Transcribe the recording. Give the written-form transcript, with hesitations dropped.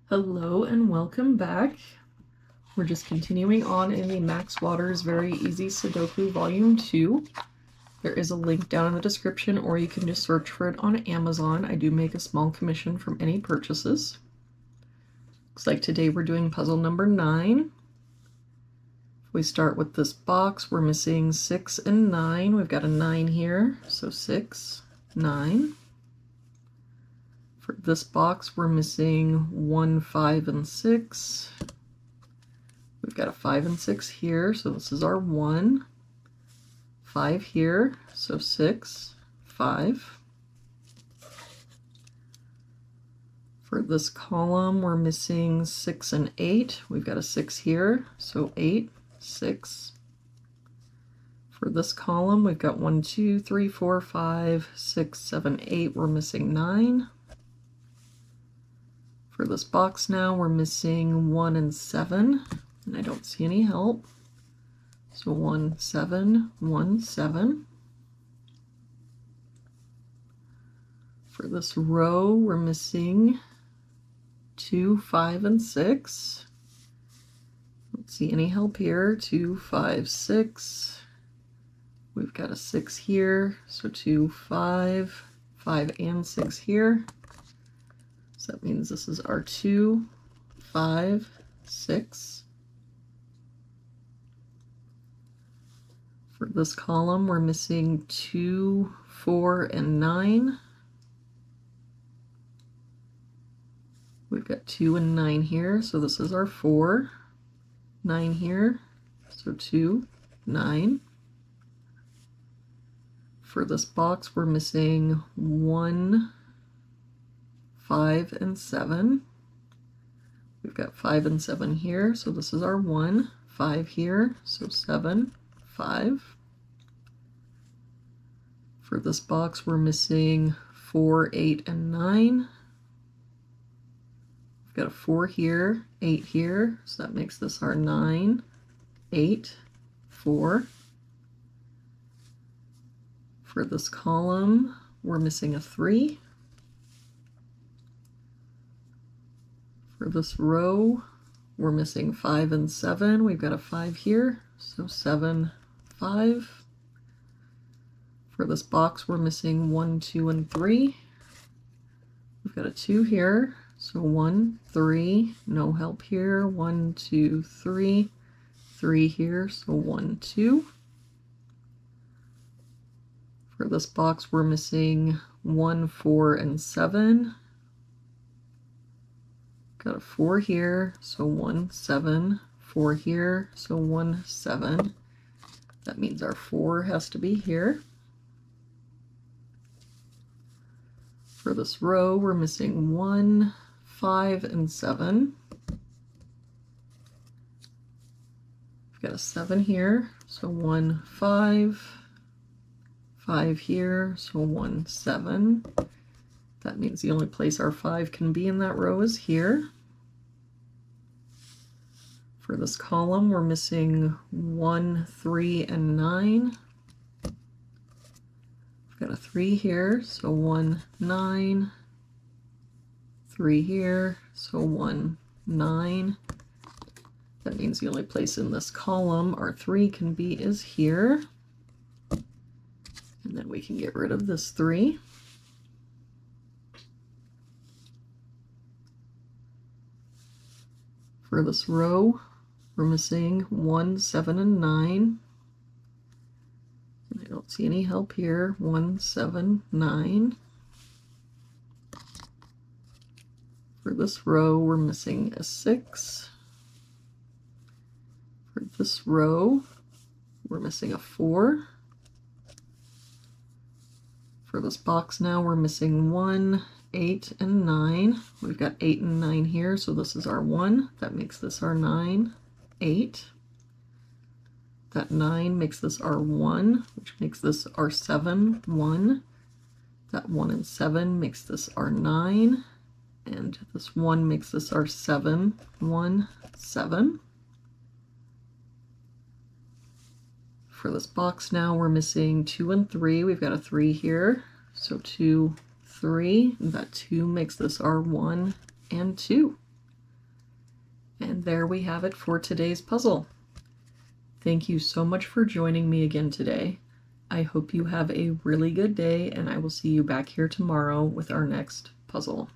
Hello and welcome back. We're just continuing on in the Max Waters Very Easy Sudoku Volume 2. There is a link down in the description, or you can just search for it on Amazon. I do make a small commission from any purchases. Looks like today we're doing puzzle number 9. If we start with this box, we're missing 6 and 9. We've got a 9 here, so 6, 9. For this box, we're missing 1, 5, and 6. We've got a 5 and 6 here, so this is our 1. 5 here, so 6, 5. For this column, we're missing 6 and 8. We've got a 6 here, so 8, 6. For this column, we've got 1, 2, 3, 4, 5, 6, 7, 8. We're missing 9. For this box now, we're missing 1 and 7, and I don't see any help. So 1, 7, 1, 7. For this row, we're missing 2, 5, and 6. Don't see any help here. 2, 5, 6. We've got a 6 here, so 2, 5, 5, and 6 here. So that means this is our 2, 5, 6. For this column, we're missing 2, 4, and 9. We've got 2 and 9 here, so this is our 4. 9 here, so 2, 9. For this box, we're missing 1, 5, and 7. We've got 5 and 7 here, so this is our 1. 5 here, so 7, 5. For this box, we're missing 4, 8, and 9. We've got a 4 here, 8 here, so that makes this our 9, 8, 4. For this column, we're missing a 3. For this row, we're missing 5 and 7. We've got a 5 here, so 7, 5. For this box, we're missing 1, 2, and 3. We've got a 2 here, so 1, 3. No help here. 1, 2, 3. 3 here, so 1, 2. For this box, we're missing 1, 4, and 7. Got a 4 here, so 1, 7, 4 here, so 1, 7. That means our 4 has to be here. For this row, we're missing 1, 5, and 7. We've got a 7 here, so 1, 5. 5 here, so 1, 7. That means the only place our 5 can be in that row is here. For this column, we're missing 1, 3, and 9. We've got a 3 here, so 1, 9. 3 here, so 1, 9. That means the only place in this column our 3 can be is here. And then we can get rid of this 3. For this row, we're missing 1, 7, and 9. And I don't see any help here. 1, 7, 9. For this row, we're missing a 6. For this row, we're missing a 4. For this box now, we're missing 1, 8, and 9. We've got 8 and 9 here, so this is our 1. That makes this our 9, 8. That 9 makes this our 1, which makes this our 7, 1. That 1 and 7 makes this our 9. And this 1 makes this our 7, 1, 7. For this box now, we're missing 2 and 3. We've got a 3 here, so 2, 3. That 2 makes this our 1 and 2. And there we have it for today's puzzle. Thank you so much for joining me again today. I hope you have a really good day, and I will see you back here tomorrow with our next puzzle.